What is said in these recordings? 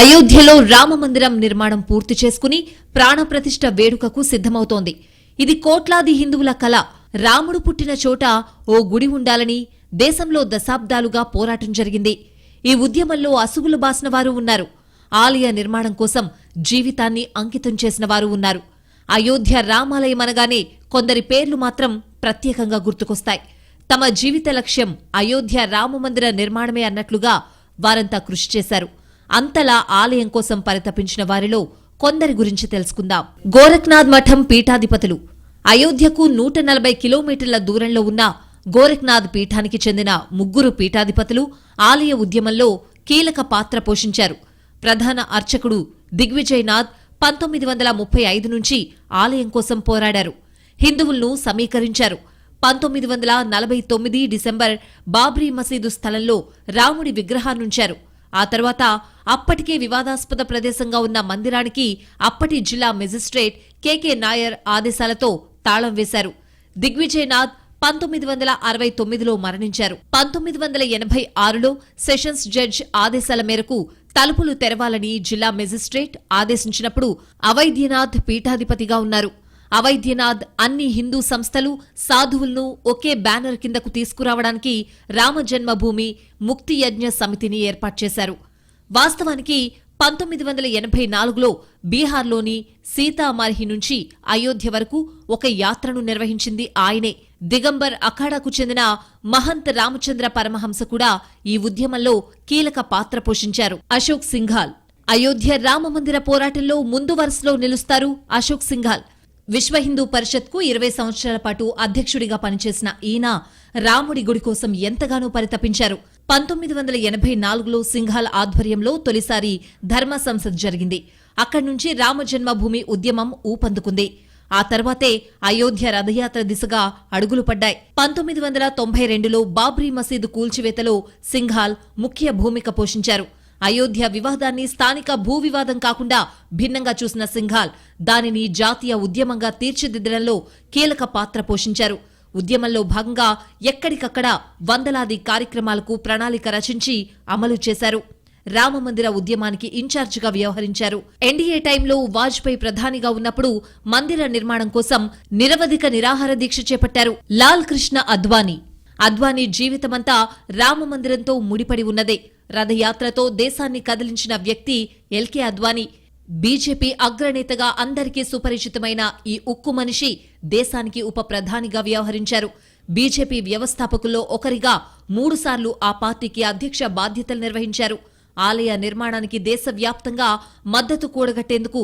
అయోధ్యలో రామమందిరం నిర్మాణం పూర్తి చేసుకుని ప్రాణప్రతిష్ఠ వేడుకకు సిద్ధమవుతోంది. ఇది కోట్లాది హిందువుల కల. రాముడు పుట్టిన చోట ఓ గుడి ఉండాలని దేశంలో దశాబ్దాలుగా పోరాటం జరిగింది. ఈ ఉద్యమంలో అసుగులు బాసిన వారు ఉన్నారు. ఆలయ నిర్మాణం కోసం జీవితాన్ని అంకితం చేసిన వారు ఉన్నారు. అయోధ్య రామాలయం అనగానే కొందరి పేర్లు మాత్రం ప్రత్యేకంగా గుర్తుకొస్తాయి. తమ జీవిత లక్ష్యం అయోధ్య రామమందిర నిర్మాణమే అన్నట్లుగా వారంతా కృషి చేశారు. అంతలా ఆలయం కోసం పరితపించిన వారిలో కొందరి గురించి తెలుసుకుందాం. గోరఖ్నాథ్ మఠం పీఠాధిపతులు. అయోధ్యకు 140 కిలోమీటర్ల దూరంలో ఉన్న గోరఖ్నాథ్ పీఠానికి చెందిన 3 పీఠాధిపతులు ఆలయ ఉద్యమంలో కీలక పాత్ర పోషించారు. ప్రధాన అర్చకుడు దిగ్విజయనాథ్ 1935 నుంచి ఆలయం కోసం పోరాడారు. హిందువులను సమీకరించారు. 1949 డిసెంబర్ బాబ్రీ మసీదు స్థలంలో రాముడి విగ్రహాన్నుంచారు. ఆ తర్వాత అప్పటికే వివాదాస్పద ప్రదేశంగా ఉన్న మందిరానికి అప్పటి జిల్లా మెజిస్ట్రేట్ కెకే నాయర్ ఆదేశాలతో తాళం వేశారు. దిగ్విజయనాథ్ 1969లో మరణించారు. 1986లో సెషన్స్ జడ్జ్ ఆదేశాల మేరకు తలుపులు తెరవాలని జిల్లా మెజిస్ట్రేట్ ఆదేశించినప్పుడు అవైద్యనాథ్ పీఠాధిపతిగా ఉన్నారు. అవైద్యనాథ్ అన్ని హిందూ సంస్థలు, సాధువులను ఒకే బ్యానర్ కిందకు తీసుకురావడానికి రామజన్మభూమి ముక్తి యజ్ఞ సమితిని ఏర్పాటు చేశారు. వాస్తవానికి 1984లో బీహార్లోని సీతామర్హి నుంచి అయోధ్య వరకు ఒక యాత్రను నిర్వహించింది ఆయనే. దిగంబర్ అఖాడాకు చెందిన మహంత్ రామచంద్ర పరమహంస కూడా ఈ ఉద్యమంలో కీలక పాత్ర పోషించారు. అశోక్ సింఘాల్. అయోధ్య రామమందిర పోరాటంలో ముందు వరుసలో నిలుస్తారు అశోక్ సింఘాల్. విశ్వ హిందూ పరిషత్కు 20 సంవత్సరాల పాటు అధ్యక్షుడిగా పనిచేసిన ఈయన రాముడి గుడి కోసం ఎంతగానో పరితపించారు. 1984లో సింఘాల్ ఆధ్వర్యంలో తొలిసారి ధర్మ సంసద్ జరిగింది. అక్కడి నుంచి రామజన్మభూమి ఉద్యమం ఊపందుకుంది. ఆ తర్వాతే అయోధ్య రథయాత్ర దిశగా అడుగులు పడ్డాయి. 1992లో బాబ్రీ మసీదు కూల్చివేతలో సింఘాల్ ముఖ్య భూమిక పోషించారు. అయోధ్య వివాదాన్ని స్థానిక భూ వివాదం కాకుండా భిన్నంగా చూసిన సింఘాల్ దానిని జాతీయ ఉద్యమంగా తీర్చిదిద్దడంలో కీలక పాత్ర పోషించారు. ఉద్యమంలో భాగంగా ఎక్కడికక్కడ వందలాది కార్యక్రమాలకు ప్రణాళిక రచించి అమలు చేశారు. రామమందిర ఉద్యమానికి ఇన్ఛార్జిగా వ్యవహరించారు. ఎన్డీఏ టైంలో వాజ్పేయి ప్రధానిగా ఉన్నప్పుడు మందిర నిర్మాణం కోసం నిరవధిక నిరాహార దీక్ష చేపట్టారు. లాల్ కృష్ణ అద్వానీ. అద్వానీ జీవితమంతా రామమందిరంతో ముడిపడి ఉన్నదే. రథయాత్రతో దేశాన్ని కదిలించిన వ్యక్తి ఎల్కే అద్వానీ. బీజేపీ అగ్రనేతగా అందరికీ సుపరిచితమైన ఈ ఉక్కు మనిషి దేశానికి ఉప ప్రధానిగా వ్యవహరించారు. బీజేపీ వ్యవస్థాపకుల్లో ఒకరిగా 3 సార్లు ఆ పార్టీకి అధ్యక్ష బాధ్యతలు నిర్వహించారు. ఆలయ నిర్మాణానికి దేశవ్యాప్తంగా మద్దతు కూడగట్టేందుకు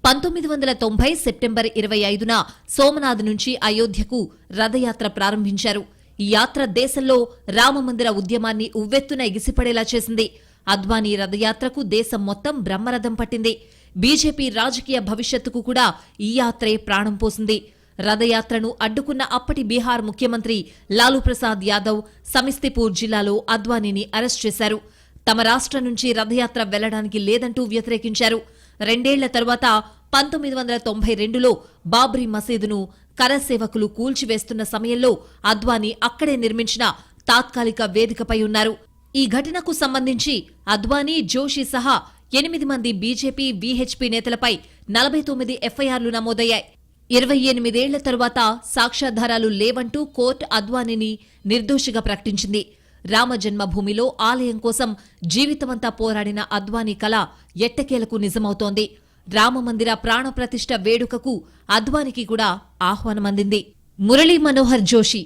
1990 సెప్టెంబర్ 25న సోమనాథ్ నుంచి అయోధ్యకు రథయాత్ర ప్రారంభించారు. ఈ యాత్ర దేశంలో రామమందిర ఉద్యమాన్ని ఉవ్వెత్తున ఎగిసిపడేలా చేసింది. అద్వానీ రథయాత్రకు దేశం మొత్తం బ్రహ్మరథం పట్టింది. బీజేపీ రాజకీయ భవిష్యత్తుకు కూడా ఈ యాత్రే ప్రాణం పోసింది. రథయాత్రను అడ్డుకున్న అప్పటి బీహార్ ముఖ్యమంత్రి లాలూ ప్రసాద్ యాదవ్ సమీస్తీపూర్ జిల్లాలో అద్వానీని అరెస్ట్ చేశారు. తమ రాష్ట్రం నుంచి రథయాత్ర వెళ్లడానికి లేదంటూ వ్యతిరేకించారు. 2 ఏళ్ల తరువాత 1992లో బాబ్రీ మసీదును కరసేవకులు కూల్చివేస్తున్న సమయంలో అద్వానీ అక్కడే నిర్మించిన తాత్కాలిక వేదికపై ఉన్నారు. ఈ ఘటనకు సంబంధించి అద్వానీ, జోషి సహా 8 మంది బీజేపీ, వీహెచ్పీ నేతలపై 49 ఎఫ్ఐఆర్లు నమోదయ్యాయి. 28 ఏళ్ల తరువాత సాక్ష్యాధారాలు లేవంటూ కోర్టు అద్వానీని నిర్దోషిగా ప్రకటించింది. రామజన్మభూమిలో ఆలయం కోసం జీవితమంతా పోరాడిన అద్వానీ కల ఎట్టకేలకు నిజమవుతోంది. రామమందిర ప్రాణప్రతిష్ఠ వేడుకకు అద్వానీకి కూడా ఆహ్వానమందింది. మురళీ మనోహర్ జోషి.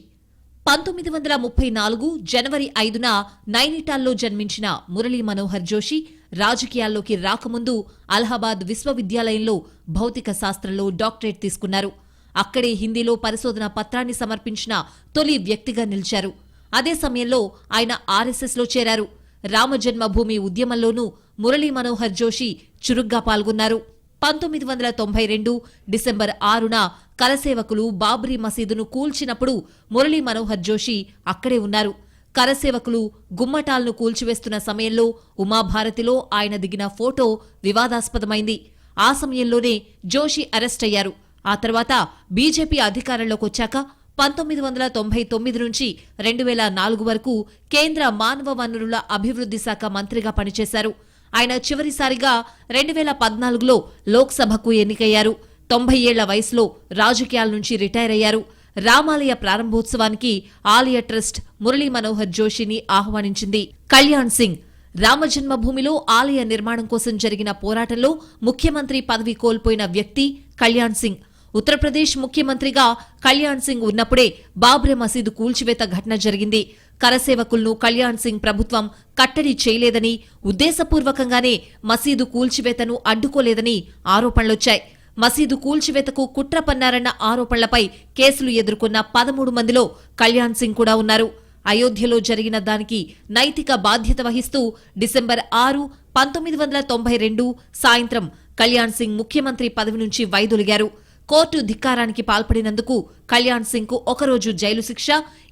1934 జనవరి 5న నైనిటాల్లో జన్మించిన మురళీ మనోహర్ జోషి రాజకీయాల్లోకి రాకముందు అలహాబాద్ విశ్వవిద్యాలయంలో భౌతిక శాస్త్రంలో డాక్టరేట్ తీసుకున్నారు. అక్కడే హిందీలో పరిశోధన పత్రాన్ని సమర్పించిన తొలి వ్యక్తిగా నిలిచారు. అదే సమయంలో ఆయన ఆర్ఎస్ఎస్లో చేరారు. రామజన్మభూమి ఉద్యమంలోనూ మురళీ మనోహర్ జోషి చురుగ్గా పాల్గొన్నారు. 1992 డిసెంబర్ 6న కరసేవకులు బాబ్రీ మసీదును కూల్చినప్పుడు మురళీ మనోహర్ జోషి అక్కడే ఉన్నారు. కరసేవకులు గుమ్మటాలను కూల్చివేస్తున్న సమయంలో ఉమాభారతిలో ఆయన దిగిన ఫోటో వివాదాస్పదమైంది. ఆ సమయంలోనే జోషి అరెస్ట్ అయ్యారు. ఆ తర్వాత బీజేపీ అధికారంలోకొచ్చాక 1999 నుంచి 2004 వరకు కేంద్ర మానవ వనరుల అభివృద్ధి శాఖ మంత్రిగా పనిచేశారు. ఆయన చివరిసారిగా 2014లో లోక్సభకు ఎన్నికయ్యారు. 90 ఏళ్ల వయసులో రాజకీయాల నుంచి రిటైర్ అయ్యారు. రామాలయ ప్రారంభోత్సవానికి ఆలయ ట్రస్ట్ మురళీ మనోహర్ జోషిని ఆహ్వానించింది. కళ్యాణ్ సింగ్ రామజన్మభూమిలో ఆలయ నిర్మాణం కోసం జరిగిన పోరాటంలో ముఖ్యమంత్రి పదవి కోల్పోయిన వ్యక్తి కళ్యాణ్ సింగ్. ఉత్తరప్రదేశ్ ముఖ్యమంత్రిగా కళ్యాణ్ సింగ్ ఉన్నప్పుడే బాబ్రీ మసీదు కూల్చివేత ఘటన జరిగింది. కరసేవకులను కళ్యాణ్ సింగ్ ప్రభుత్వం కట్టడి చేయలేదని, ఉద్దేశపూర్వకంగానే మసీదు కూల్చివేతను అడ్డుకోలేదని ఆరోపణలొచ్చాయి. మసీదు కూల్చివేతకు కుట్ర పన్నారన్న ఆరోపణలపై కేసులు ఎదుర్కొన్న 13 మందిలో కళ్యాణ్ సింగ్ కూడా ఉన్నారు. అయోధ్యలో జరిగిన దానికి నైతిక బాధ్యత వహిస్తూ డిసెంబర్ 6, 1992 సాయంత్రం కళ్యాణ్ సింగ్ ముఖ్యమంత్రి పదవి నుంచి వైదొలిగారు. కోర్టు ధిక్కారానికి పాల్పడినందుకు కళ్యాణ్ సింగ్ కు ఒకరోజు జైలు శిక్ష,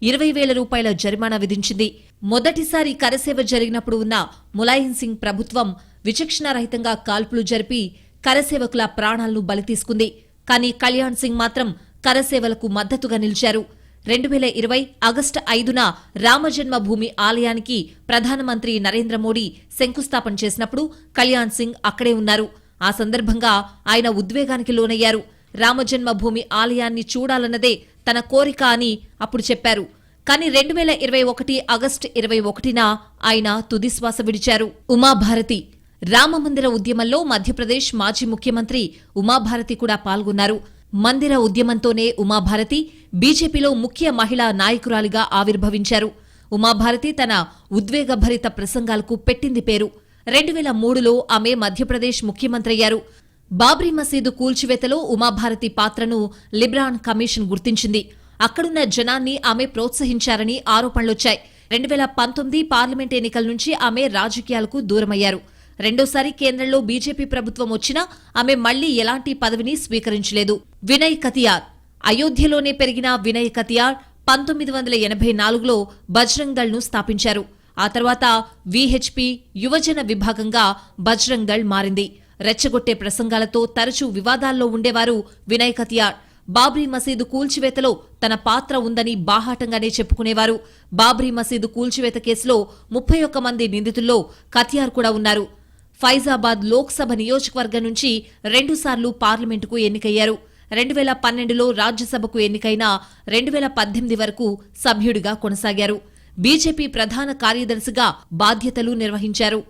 20,000 రూపాయల జరిమానా విధించింది. మొదటిసారి కరసేవ జరిగినప్పుడు ఉన్న ములాయం సింగ్ ప్రభుత్వం విచక్షణారహితంగా కాల్పులు జరిపి కరసేవకుల ప్రాణాలను బలి తీసుకుంది. కానీ కళ్యాణ్ సింగ్ మాత్రం కరసేవలకు మద్దతుగా నిలిచారు. 2020 ఆగస్టు 5న రామజన్మభూమి ఆలయానికి ప్రధానమంత్రి నరేంద్ర మోడీ శంకుస్థాపన చేసినప్పుడు కళ్యాణ్ సింగ్ అక్కడే ఉన్నారు. ఆ సందర్భంగా ఆయన ఉద్వేగానికి లోనయ్యారు. రామజన్మభూమి ఆలయాన్ని చూడాలన్నదే తన కోరిక అని అప్పుడు చెప్పారు. కానీ 2021 ఆగస్టు 21న ఆయన తుదిశ్వాస విడిచారు. ఉమాభారతి రామమందిర ఉద్యమంలో మధ్యప్రదేశ్ మాజీ ముఖ్యమంత్రి ఉమాభారతి కూడా పాల్గొన్నారు. మందిర ఉద్యమంతోనే ఉమాభారతి బీజేపీలో ముఖ్య మహిళా నాయకురాలిగా ఆవిర్భవించారు. ఉమాభారతి తన ఉద్వేగభరిత ప్రసంగాలకు పెట్టింది పేరు. 2003లో ఆమె మధ్యప్రదేశ్ ముఖ్యమంత్రి అయ్యారు. బాబ్రీ మసీదు కూల్చివేతలో ఉమాభారతి పాత్రను లిబ్రాన్ కమిషన్ గుర్తించింది. అక్కడున్న జనాన్ని ఆమె ప్రోత్సహించారని ఆరోపణలొచ్చాయి. 2019 పార్లమెంట్ ఎన్నికల నుంచి ఆమె రాజకీయాలకు దూరమయ్యారు. రెండోసారి కేంద్రంలో బీజేపీ ప్రభుత్వం వచ్చినా ఆమె మళ్లీ ఎలాంటి పదవిని స్వీకరించలేదు. వినయ్ కతియార్ అయోధ్యలోనే పెరిగిన వినయ్ కతియార్ 1984లో బజరంగ్ దళ్ ను స్థాపించారు. ఆ తర్వాత వీహెచ్పీ యువజన విభాగంగా బజరంగ్ దళ్ మారింది. రెచ్చగొట్టే ప్రసంగాలతో తరచూ వివాదాల్లో ఉండేవారు వినయ్ కతియార్. బాబ్రీ మసీదు కూల్చివేతలో తన పాత్ర ఉందని బాహాటంగానే చెప్పుకునేవారు. బాబ్రీ మసీదు కూల్చివేత కేసులో 31 మంది నిందితుల్లో కతియార్ కూడా ఉన్నారు. ఫైజాబాద్ లోక్సభ నియోజకవర్గం నుంచి 2 సార్లు పార్లమెంటుకు ఎన్నికయ్యారు. 2012లో రాజ్యసభకు ఎన్నికైన 2018 వరకు సభ్యుడిగా కొనసాగారు. బీజేపీ ప్రధాన కార్యదర్శిగా బాధ్యతలు నిర్వహించారు.